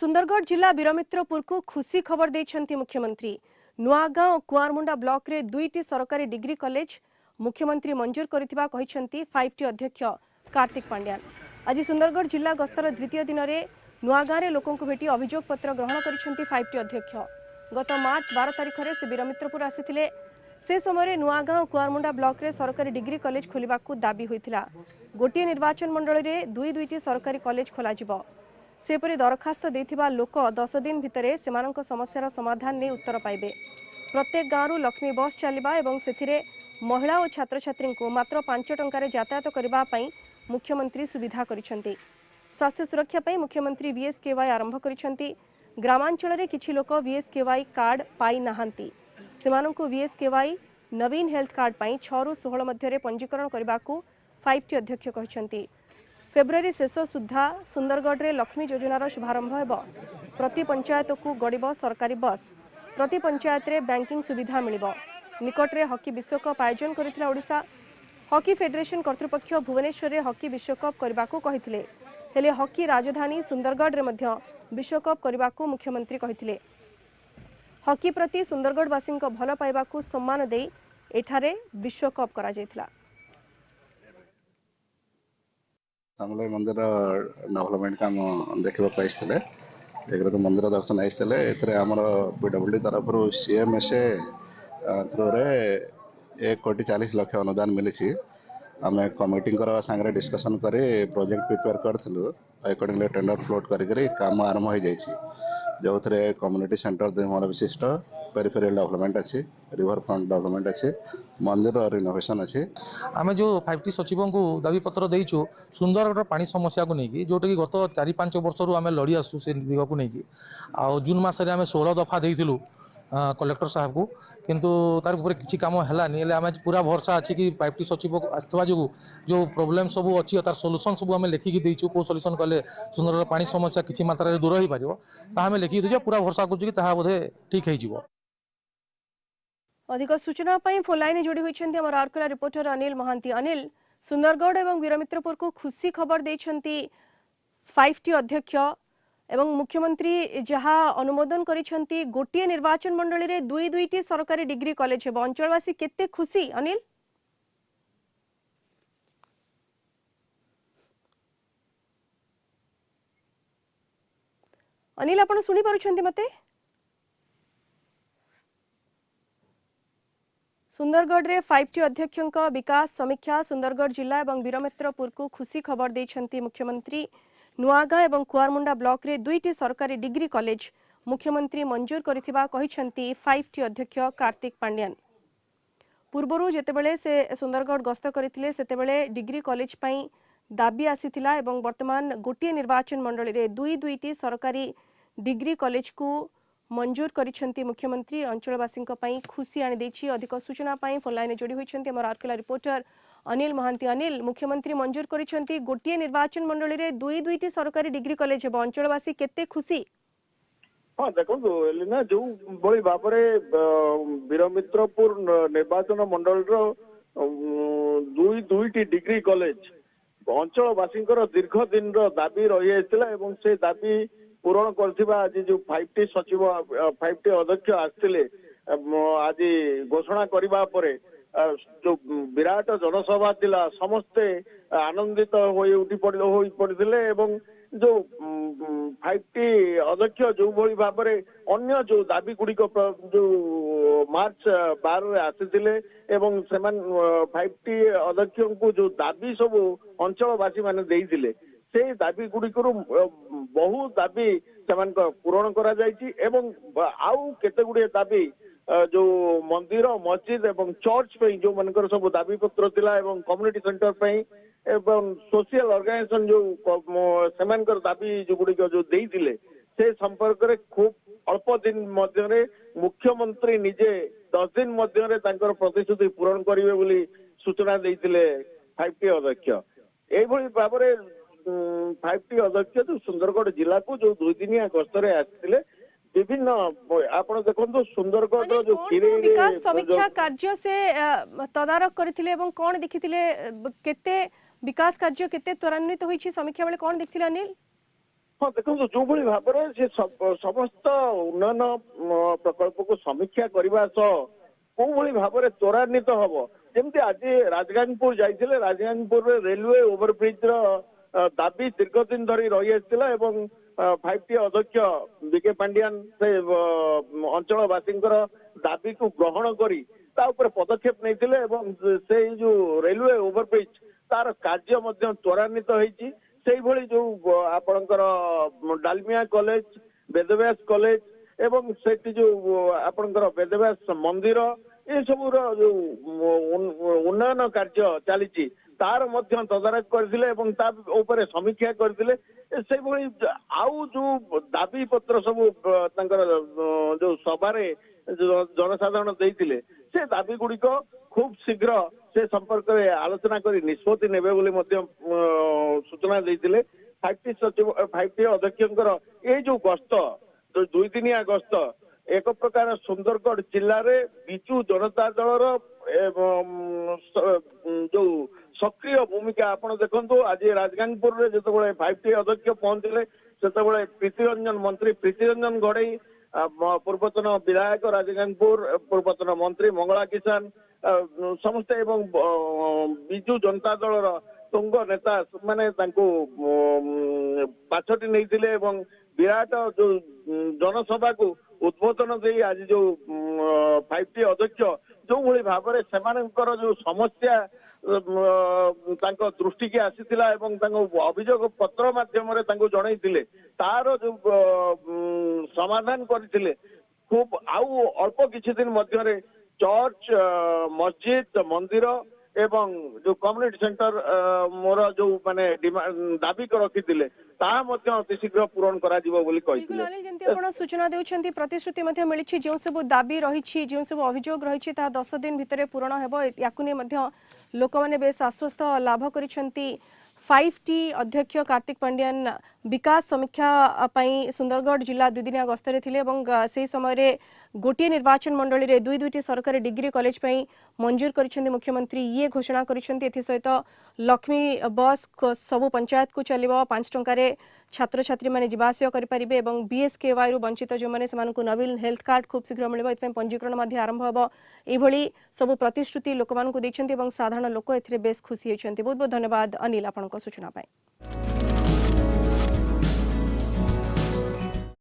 सुंदरगढ़ जिला वीरमित्रपुर को खुशी खबर देछंती मुख्यमंत्री। नुआगांव और कुआरमुंडा ब्लॉक रे दुईटी सरकारी डिग्री कॉलेज मुख्यमंत्री मंजूर करिथिबा कहिसंती 5टी अध्यक्ष कार्तिक पांड्यान। आज सुंदरगढ़ जिला गस्तर द्वितीय दिन में नुआगांव रे लोकंकु भेटी अभियोग पत्र ग्रहण करिसंती 5टी अध्यक्ष। गत मार्च 12 तारिख रे से वीरमित्रपुर आसीथिले। से समय नुआगांव और कुआरमुंडा ब्लॉक रे सरकारी डिग्री कॉलेज खोलिबाकू दाबी होइथिला। गोटिए निर्वाचन मंडल रे दुईटी सरकारी कॉलेज खोलाजिबो। सेपरी दरखास्त देथिबा लोक 10 दिन भितरे सेमानक समस्यार समाधान ने उत्तर पाइबे। प्रत्येक गाँव लक्ष्मी बस चलिबा एवं सेथिरे महिला और छात्र छात्री को मात्र 5 टंकार यातायात करबा पई मुख्यमंत्री सुविधा करिसंती। स्वास्थ्य सुरक्षा पई मुख्यमंत्री VSKY आरंभ करिसंती। ग्रामांचल रे किछि लोक VSKY कार्ड पाई नाहंती। सेमानकु VSKY नवीन हेल्थ कार्ड पई 6 रु 16 मध्य पंजीकरण करबाकू 5टी अध्यक्ष कहिसंती। फेब्रुआरी शेष सुधा सुंदरगढ़ रे लक्ष्मी योजनार शुभारंभ हेब। प्रति पंचायत को गड़ब सरकारी बस। प्रति पंचायत रे बैंकिंग सुविधा मिलिबो। निकट रे हॉकी विश्वकप आयोजन करिथिला ओडिशा। हॉकी फेडरेशन कर्तृपक्ष भुवनेश्वर रे हॉकी विश्वकप करबाकू कहिथिले। हेले हॉकी राजधानी सुंदरगढ़ रे मध्य विश्वकप करबाकू मुख्यमंत्री कहिथिले। हॉकी प्रति सुंदरगढ़वासी भल पाइबाकू सम्मान देई एठारे विश्वकप करा जायथिला। समलेई मंदिर डेवलपमेंट काम देखा एक तो मंदिर दर्शन आते आम PWD तरफ CMSA थ्रू रे 1,40,00,000 अनुदान मिली। आम कमिटी सांगे डिस्कसन कर प्रोजेक्ट प्रिपेयर करूँ अकॉर्डिंगली टेंडर फ्लोट कर काम आरंभ हो जाए जो थे कम्युनिटी सेंटर निर्माण विशिष्ट पेरिफेरियल डेवलपमेंट अच्छी रिवर फ्रंट डेवलपमेंट अच्छी मंदिर रिनोवेशन अच्छी। आम जो 5टी सचिव को दाबी पत्र देचु सुंदरगढ़ पानी समस्या को लेकिन जोटा कि गत 4-5 वर्ष आम लड़ी आसू से दिग को लेकिन आ जून मसरे आम 16 दफा देलु कलेक्टर साहब को किंतु तार ऊपर किसी काम है आम पूरा भरसा अच्छी कि 5टी सचिव आसवा जो जो प्रोब्लेम सब अच्छी तार सोल्यूसन सब आम लिखिकी देचु कौ सोल्यूसन कले सुंदरगढ़ पानी समस्या किसी मात्रा दूर हो पार आम लिखिकी देचु पूरा भरसा कर बोधे ठीक हो। अधिक सूचना पाई फोन लाइन जोड़ी होइछन्ती हमर आरकेला रिपोर्टर अनिल महांती। अनिल, सुंदरगढ़ एवं वीरमित्रपुर को खुशी खबर देछन्ती 5टी अध्यक्ष एवं मुख्यमंत्री जहा अनुमोदन करिछन्ती गोटिए निर्वाचन मंडली रे दुईटी सरकारी डिग्री कॉलेज हेबो। अंचलवासी केते खुशी अनिल? अनिल आपण सुनी पारुछन्ती मते? सुंदरगढ़ रे 5टी अध्यक्षों विकास समीक्षा सुंदरगढ़ जिला एवं वीरमित्रपुर को खुशी खबर देछन्ती मुख्यमंत्री। नुआगां एवं कुआरमुंडा ब्लॉक रे दुईटी सरकारी डिग्री कॉलेज मुख्यमंत्री मंजूर करिथिबा कहिसन्ती 5टी अध्यक्ष कार्तिक पांड्यान। पूर्वरु जेतेबेले से सुंदरगढ़ गस्त करिथिले सेतेबेले डिग्री कॉलेज पई दाबी आसीथिला एवं वर्तमान गोटिए निर्वाचन मंडली रे दुईटी सरकारी डिग्री कॉलेज को मंजूर करिछन्ती मुख्यमंत्री। अंचलवासी खुशी आनी देछि। अधिक सूचना पाई फोन लाइन जोड़ी होइछन्ती हमर आरकेला रिपोर्टर अनिल महांती। अनिल, मुख्यमंत्री मंजूर करिछन्ती गोटिए निर्वाचन मंडली रे दुईटी सरकारी डिग्री कॉलेज हेबो। अंचलवासी केते खुशी? हाँ देखो एलिना जो बड़ी भावरे वीरमित्रपुर निर्वाचन मंडल दुईटी डिग्री कॉलेज अंचलवासी दीर्घ दिन दाबी रही आइथिला एवं से दाबी पूरण करथिबा आज जो 5टी सचिव 5टी अध्यक्ष आस्थिले आज घोषणा करबा परे जो विराट जनसभा थिला समस्ते आनंदित होई उठी पड़िथिले एवं जो 5टी अध्यक्ष जो भली भाबरे अन्य जो दाबी गुड़िक जो मार्च 12 रे आसीथिले एवं सेमान 5टी अध्यक्ष को जो दाबी सब अंचलवासी माने देइथिले से दाबी गुड़िकरू बहु दाबी सेमान पूरण करा जायछि एवं आउ केते गुड़े दाबी जो मंदिर मस्जिद एवं चर्च पे जो मनकर सब दाबी पत्र थिला एवं कम्युनिटी सेंटर पे एवं सोशल ऑर्गेनाइजेशन जो सेमानकर दाबी जो गुड़िक जो देइथिले से संपर्क रे खूब अल्प दिन मध्य मुख्यमंत्री निजे 10 दिन मध्य प्रतिश्रुति पूरण करिवे बोली सूचना देइथिले 5टी अध्यक्ष। एभली भाबरे 5टी अध्यक्ष जो सुंदरगढ़ जिला को जो 2 दिनिया गस्तरे आसिले विभिन्न आपण देखो सुंदरगढ़ जो विकास समीक्षा कार्य से तदारक करथिले एवं कोन देखिथिले केते विकास कार्य केते त्वरान्वित होईछि समीक्षा बेले कोन देखथिले अनिल? ହଁ ଦେଖନ୍ତୁ ଯୋଉଭଳି ଭାବରେ ସେ ସମସ୍ତ ଉନ୍ନୟନ ପ୍ରକଳ୍ପକୁ ସମୀକ୍ଷା କରିବା ସହ କୋଉଭଳି ଭାବରେ ତ୍ୱରାନ୍ୱିତ ହବ, ଯେମିତି ଆଜି ରାଜଗାଙ୍ଗପୁର ଯାଇଥିଲେ, ରାଜଗାଙ୍ଗପୁରରେ ରେଲୱେ ଓଭରବ୍ରିଜ ର ଦାବି ଦୀର୍ଘ ଦିନ ଧରି ରହିଆସିଥିଲା ଏବଂ 5T ଅଧ୍ୟକ୍ଷ ବିକେ ପାଣ୍ଡିଆନ ସେ ଅଞ୍ଚଳବାସୀଙ୍କର ଦାବିକୁ ଗ୍ରହଣ କରି ତା ଉପରେ ପଦକ୍ଷେପ ନେଇଥିଲେ ଏବଂ ସେଇ ଯୋଉ ରେଲୱେ ଓଭରବ୍ରିଜ ତାର କାର୍ଯ୍ୟ ମଧ୍ୟ ତ୍ୱରାନ୍ୱିତ ହେଇଛି। ସେଇଭଳି ଯୋଉ ଆପଣଙ୍କର ଡାଲମିଆ କଲେଜ, ବେଦବ୍ୟାସ କଲେଜ ଏବଂ ସେଠି ଯୋଉ ଆପଣଙ୍କର ବେଦବ୍ୟାସ ମନ୍ଦିର ଏସବୁର ଯୋଉ ଉନ୍ନୟନ କାର୍ଯ୍ୟ ଚାଲିଛି ତାର ମଧ୍ୟ ତଦାରଖ କରିଥିଲେ ଏବଂ ତା ଉପରେ ସମୀକ୍ଷା କରିଥିଲେ। ସେଇଭଳି ଆଉ ଯୋଉ ଦାବି ପତ୍ର ସବୁ ତାଙ୍କର ଯୋଉ ସଭାରେ ଜନସାଧାରଣ ଦେଇଥିଲେ ସେ ଦାବି ଗୁଡିକ ଖୁବ ଶୀଘ୍ର ସେ ସମ୍ପର୍କରେ ଆଲୋଚନା କରି ନିଷ୍ପତ୍ତି ନେବେ ବୋଲି ମଧ୍ୟ ସୂଚନା ଦେଇଥିଲେ। 5T ଅଧ୍ୟକ୍ଷଙ୍କର ଏଇ ଯୋଉ ଗସ୍ତ, ଯୋଉ 2 ଦିନିଆ ଗସ୍ତ ଏକ ପ୍ରକାର ସୁନ୍ଦରଗଡ଼ ଜିଲ୍ଲାରେ ବିଜୁ ଜନତା ଦଳର ଯୋଉ ସକ୍ରିୟ ଭୂମିକା ଆପଣ ଦେଖନ୍ତୁ। ଆଜି ରାଜଗାଙ୍ଗପୁରରେ ଯେତେବେଳେ 5T ଅଧ୍ୟକ୍ଷ ପହଞ୍ଚିଲେ ସେତେବେଳେ ମନ୍ତ୍ରୀ ପ୍ରୀତିରଞ୍ଜନ ଘଡେଇ, ପୂର୍ବତନ ବିଧାୟକ ରାଜଗାଙ୍ଗପୁର, ପୂର୍ବତନ ମନ୍ତ୍ରୀ ମଙ୍ଗଳା କିଷାନ ସମସ୍ତେ ଏବଂ ବିଜୁ ଜନତା ଦଳର ତୁଙ୍ଗ ନେତା ମାନେ ତାଙ୍କୁ ପାଛୋଟି ନେଇଥିଲେ ଏବଂ ବିରାଟ ଯୋଉ ଜନସଭାକୁ ଉଦ୍ବୋଧନ ଦେଇ ଆଜି ଯୋଉ 5T ଅଧ୍ୟକ୍ଷ ଯୋଉଭଳି ଭାବରେ ସେମାନଙ୍କର ଯୋଉ ସମସ୍ୟା ତାଙ୍କ ଦୃଷ୍ଟିକି ଆସିଥିଲା ଏବଂ ତାଙ୍କ ଅଭିଯୋଗ ପତ୍ର ମାଧ୍ୟମରେ ତାଙ୍କୁ ଜଣେଇଥିଲେ ତାର ଯୋଉ ସମାଧାନ କରିଥିଲେ। ଖୁବ ଆଉ ଅଳ୍ପ କିଛି ଦିନ ମଧ୍ୟରେ ଚର୍ଚ୍ଚ, ମସଜିଦ, ମନ୍ଦିର ଏବଂ ଯୋଉ କମ୍ୟୁନିଟି ସେଣ୍ଟର ମୋର ଯୋଉ ମାନେ ଦାବି ରଖିଥିଲେ ତାହା ମଧ୍ୟ ଅତି ଶୀଘ୍ର ପୂରଣ କରାଯିବ ବୋଲି बिल्कुल କହିଥିଲେ। अनिल जमती आपण सूचना देउछंती प्रतिश्रुति मध्ये मिलिछि जो सब दाबी रहिछि जो सब अभियोग रहिछि ता 10 दिन भितरे पूर्ण हेबो याकु ने मध्ये लोक माने बेस आश्वस्त लाभ करिसंती। 5T अध्यक्ष कार्तिक पांड्यान विकास समीक्षा पई सुंदरगढ़ जिला 2 दिनिया गस्तरे थिले एवं सेही समय रे गोटे निर्वाचन मंडली रे 2-2टी सरकारी डिग्री कॉलेज पई मंजूर करिसंती मुख्यमंत्री ये घोषणा करिसंती। एथि सहित लक्ष्मी बस सबु पंचायत को चलिबो 5 टंका रे छात्र छात्री माने जिबासिया करि परिबे एवं BSKY रु वंचित जो माने समानकु नवीन हेल्थ कार्ड खूब शीघ्र मिलिबो एथि पंजीकरण मध्ये आरंभ हबो। एई भली सब प्रतिश्रुति लोकमानकु दैछंती एवं साधारण लोक एथिरे बेस खुशी होइछंती। बहुत बहुत धन्यवाद अनिल आपनको सूचना पाई।